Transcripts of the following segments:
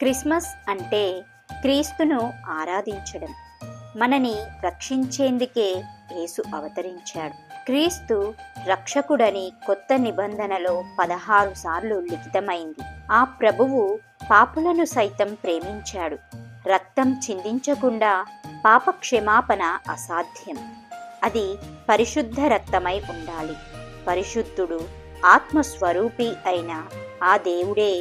Christmas అంటే క్రీస్తును ఆరాధించడం. మనని రక్షించేందుకే యేసు అవతరించాడు. క్రీస్తు రక్షకుడని కొత్త నిబంధనలో 16 సార్లు లిఖితమైంది. ఆ ప్రభువు పాపులను సైతం ప్రేమించాడు. రక్తం చిందించకుండా పాప క్షమాపణ అసాధ్యం. అది పరిశుద్ధ రక్తమై ఉండాలి. పరిశుద్ధుడు, ఆత్మస్వరూపి అయిన ఆ దేవుడే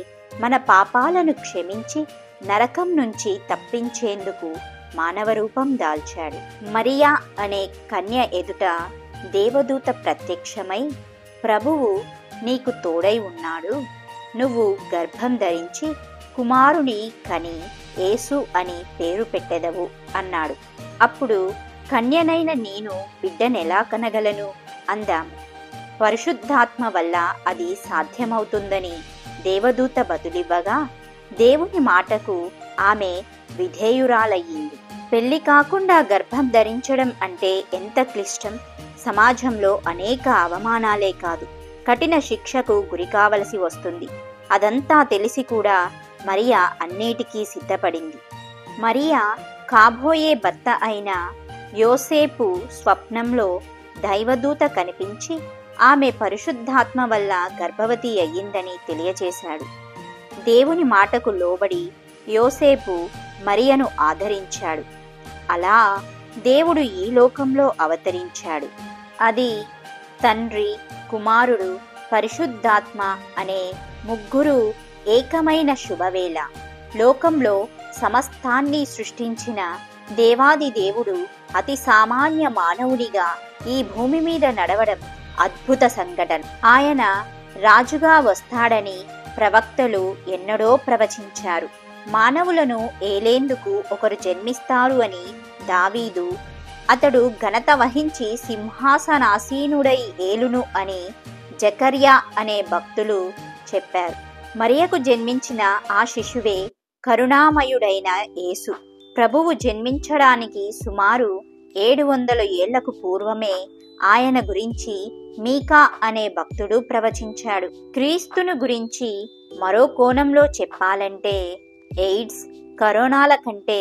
మన పాపాలను క్షమించి నరకం నుంచి తప్పించేందుకు మానవ రూపం దాల్చాడు. మరియా అనే కన్య ఎదుట దేవదూత ప్రత్యక్షమై, ప్రభువు నీకు తోడై ఉన్నాడు, నువ్వు గర్భం ధరించి కుమారుని కని యేసు అని పేరు పెట్టెదవు అన్నాడు. అప్పుడు కన్యనైన నేను బిడ్డనెలా కనగలను అందాము. పరిశుద్ధాత్మ వల్ల అది సాధ్యమవుతుందని దేవదూత బదులివ్వగా దేవుని మాటకు ఆమె విధేయురాలయ్యింది. పెళ్లి కాకుండా గర్భం ధరించడం అంటే ఎంత క్లిష్టం! సమాజంలో అనేక అవమానాలే కాదు, కఠిన శిక్షకు గురి కావలసి వస్తుంది. అదంతా తెలిసి కూడా మరియా అన్నిటికీ సిద్ధపడింది. మరియా కాబోయే భర్త అయిన యోసేపు స్వప్నంలో దైవదూత కనిపించి ఆమె పరిశుద్ధాత్మ వల్ల గర్భవతి అయ్యిందని తెలియచేశాడు. దేవుని మాటకు లోబడి యోసేపు మరియను ఆదరించాడు. అలా దేవుడు ఈ లోకంలో అవతరించాడు. అది తండ్రి, కుమారుడు, పరిశుద్ధాత్మ అనే ముగ్గురు ఏకమైన శుభవేళ. లోకంలో సమస్తాన్ని సృష్టించిన దేవాది దేవుడు అతి సామాన్య మానవుడిగా ఈ భూమి మీద నడవడం అద్భుత సంఘటన. ఆయన రాజుగా వస్తాడని ప్రవక్తలు ఎన్నడో ప్రవచించారు. మానవులను ఏలేందుకు ఒకరు జన్మిస్తారు అని దావీదు, అతడు ఘనత వహించి సింహాసనాసీనుడై ఏలును అని జకర్యా అనే భక్తులు చెప్పారు. మరియకు జన్మించిన ఆ శిశువే కరుణామయుడైన యేసు. ప్రభువు జన్మించడానికి సుమారు 700 ఏళ్లకు పూర్వమే ఆయన గురించి మీకా అనే భక్తుడు ప్రవచించాడు. క్రీస్తును గురించి మరో కోణంలో చెప్పాలంటే ఎయిడ్స్, కరోనాల కంటే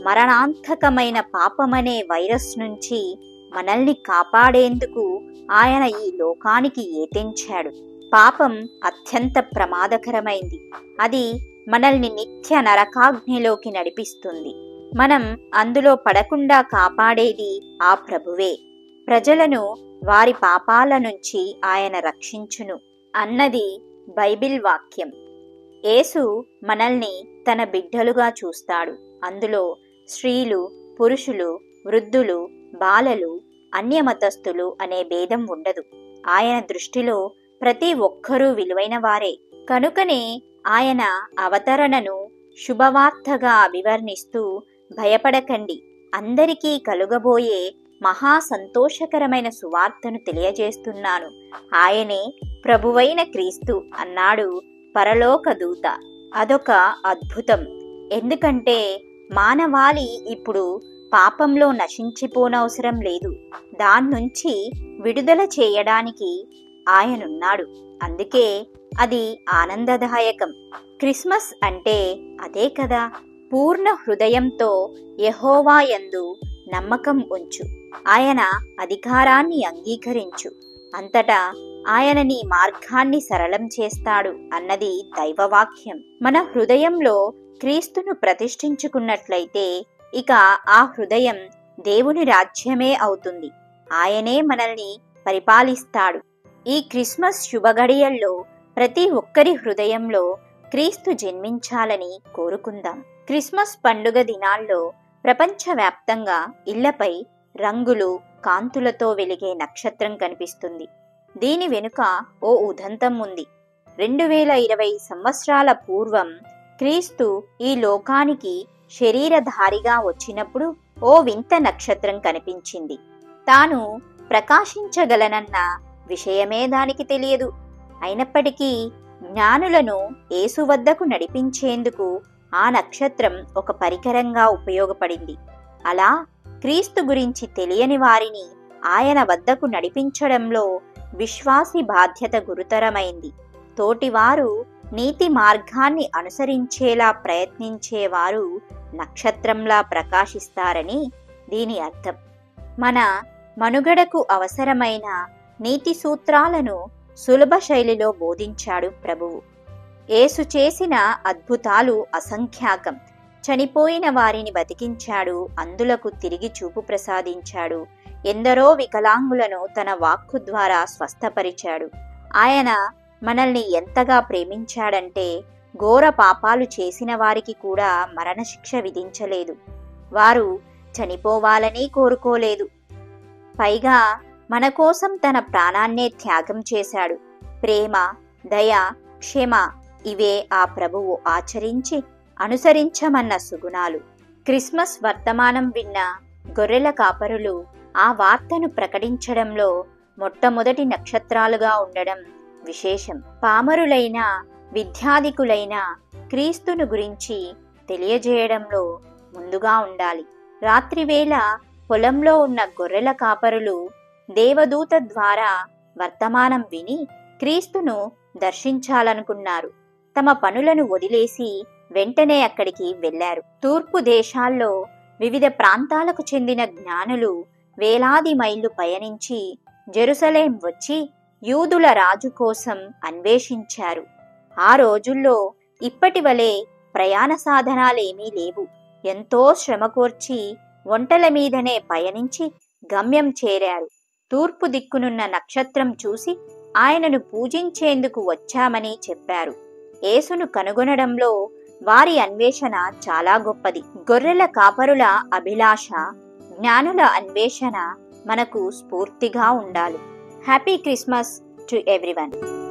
మరణాంతకమైన పాపమనే వైరస్ నుంచి మనల్ని కాపాడేందుకు ఆయన ఈ లోకానికి ఏతించాడు. పాపం అత్యంత ప్రమాదకరమైంది. అది మనల్ని నిత్య నరకాగ్నిలోకి నడిపిస్తుంది. మనం అందులో పడకుండా కాపాడేది ఆ ప్రభువే. ప్రజలను వారి పాపాల నుంచి ఆయన రక్షించును అన్నది బైబిల్ వాక్యం. యేసు మనల్ని తన బిడ్డలుగా చూస్తాడు. అందులో స్త్రీలు, పురుషులు, వృద్ధులు, బాలలు, అన్యమతస్థులు అనే భేదం ఉండదు. ఆయన దృష్టిలో ప్రతి ఒక్కరూ విలువైన వారే. కనుకనే ఆయన అవతరణను శుభవార్తగా అభివర్ణిస్తూ, భయపడకండి, అందరికీ కలుగబోయే మహా సంతోషకరమైన సువార్తను తెలియజేస్తున్నాను, ఆయనే ప్రభువైన క్రీస్తు అన్నాడు పరలోక దూత. అదొక అద్భుతం. ఎందుకంటే మానవాళి ఇప్పుడు పాపంలో నశించిపోనవసరం లేదు. దాన్నుంచి విడుదల చేయడానికి ఆయనున్నాడు. అందుకే అది ఆనందదాయకం. క్రిస్మస్ అంటే అదే కదా. పూర్ణ హృదయంతో యెహోవా యందు నమ్మకం ఉంచు, ఆయన అధికారాన్ని అంగీకరించు, అంతటా ఆయన నీ మార్గాన్ని సరళం చేస్తాడు అన్నది దైవవాక్యం. మన హృదయంలో క్రీస్తును ప్రతిష్ఠించుకున్నట్లయితే ఇక ఆ హృదయం దేవుని రాజ్యమే అవుతుంది. ఆయనే మనల్ని పరిపాలిస్తాడు. ఈ క్రిస్మస్ శుభగడియల్లో ప్రతి ఒక్కరి హృదయంలో క్రీస్తు జన్మించాలని కోరుకుందాం. క్రిస్మస్ పండుగ దినాల్లో ప్రపంచవ్యాప్తంగా ఇళ్లపై రంగులు, కాంతులతో వెలిగే నక్షత్రం కనిపిస్తుంది. దీని వెనుక ఓ ఉదంతం ఉంది. 2020 సంవత్సరాల పూర్వం క్రీస్తు ఈ లోకానికి శరీరధారిగా వచ్చినప్పుడు ఓ వింత నక్షత్రం కనిపించింది. తాను ప్రకాశించగలనన్న విషయమే దానికి తెలియదు. అయినప్పటికీ జ్ఞానులను యేసు వద్దకు నడిపించేందుకు ఆ నక్షత్రం ఒక పరికరంగా ఉపయోగపడింది. అలా క్రీస్తు గురించి తెలియని వారిని ఆయన వద్దకు నడిపించడంలో విశ్వాసి బాధ్యత గురుతరమైంది. తోటివారు నీతి మార్గాన్ని అనుసరించేలా ప్రయత్నించేవారు నక్షత్రంలా ప్రకాశిస్తారని దీని అర్థం. మన మనుగడకు అవసరమైన నీతి సూత్రాలను సులభ శైలిలో బోధించాడు ప్రభువు. యేసు చేసిన అద్భుతాలు అసంఖ్యాకం. చనిపోయిన వారిని బతికించాడు, అంధులకు తిరిగి చూపు ప్రసాదించాడు, ఎందరో వికలాంగులను తన వాక్కు ద్వారా స్వస్థపరిచాడు. ఆయన మనల్ని ఎంతగా ప్రేమించాడంటే ఘోర పాపాలు చేసిన వారికి కూడా మరణశిక్ష విధించలేదు. వారు చనిపోవాలని కోరుకోలేదు. పైగా మన కోసం తన ప్రాణాన్నే త్యాగం చేశాడు. ప్రేమ, దయ, క్షమ ఇవే ఆ ప్రభువు ఆచరించి అనుసరించమన్న సుగుణాలు. క్రిస్మస్ వర్తమానం విన్న గొర్రెల కాపరులు ఆ వార్తను ప్రకటించడంలో మొట్టమొదటి నక్షత్రాలుగా ఉండడం విశేషం. పామరులైన, విద్యాధికులైన క్రీస్తును గురించి తెలియజేయడంలో ముందుగా ఉండాలి. రాత్రివేళ పొలంలో ఉన్న గొర్రెల కాపరులు దేవదూత ద్వారా వర్తమానం విని క్రీస్తును దర్శించాలనుకున్నారు. తమ పనులను వదిలేసి వెంటనే అక్కడికి వెళ్లారు. తూర్పు దేశాల్లో వివిధ ప్రాంతాలకు చెందిన జ్ఞానులు వేలాది మైళ్ళు పయనించి జెరూసలేం వచ్చి యూదుల రాజు కోసం అన్వేషించారు. ఆ రోజుల్లో ఇప్పటి వలె ప్రయాణ సాధనాలేమీ లేవు. ఎంతో శ్రమకోర్చి ఒంటల మీదనే పయనించి గమ్యం చేరారు. తూర్పు దిక్కునున్న నక్షత్రం చూసి ఆయనను పూజించేందుకు వచ్చామని చెప్పారు. యేసును కనుగొనడంలో వారి అన్వేషణ చాలా గొప్పది. గొర్రెల కాపరుల అభిలాష, జ్ఞానుల అన్వేషణ మనకు స్ఫూర్తిగా ఉండాలి. Happy Christmas to everyone.